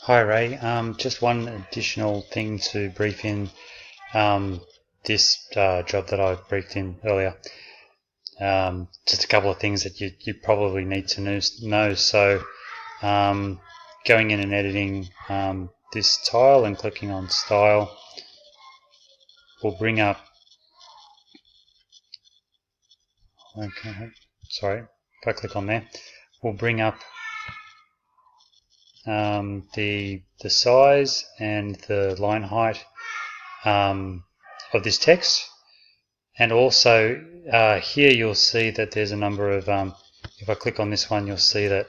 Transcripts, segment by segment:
Hi Ray, just one additional thing to brief in this job that I briefed in earlier. Just a couple of things that you probably need to know. So going in and editing this tile and clicking on style will bring up, if I click on there, will bring up the size and the line height of this text, and also here you'll see that there's a number of, if I click on this one, you'll see that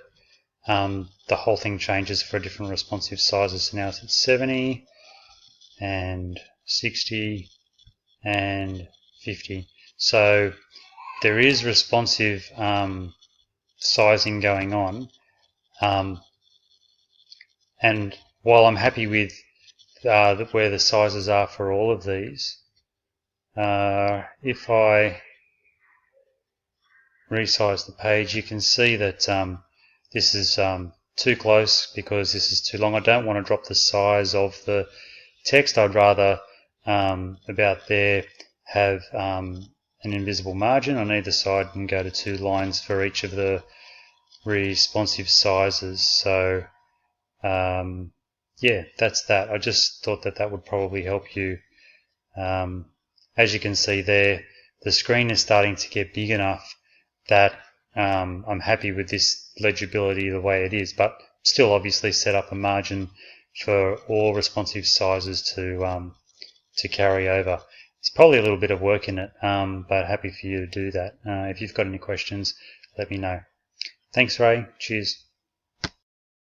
the whole thing changes for different responsive sizes. So now it's at 70 and 60 and 50. So there is responsive sizing going on, and while I'm happy with where the sizes are for all of these, if I resize the page, you can see that this is too close because this is too long. I don't want to drop the size of the text. I'd rather about there have an invisible margin on either side and go to 2 lines for each of the responsive sizes. So yeah, that's that. I just thought that that would probably help you. As you can see there, the screen is starting to get big enough that I'm happy with this legibility the way it is, but still obviously set up a margin for all responsive sizes to carry over. It's probably a little bit of work in it, but happy for you to do that. If you've got any questions, let me know. Thanks, Ray. Cheers.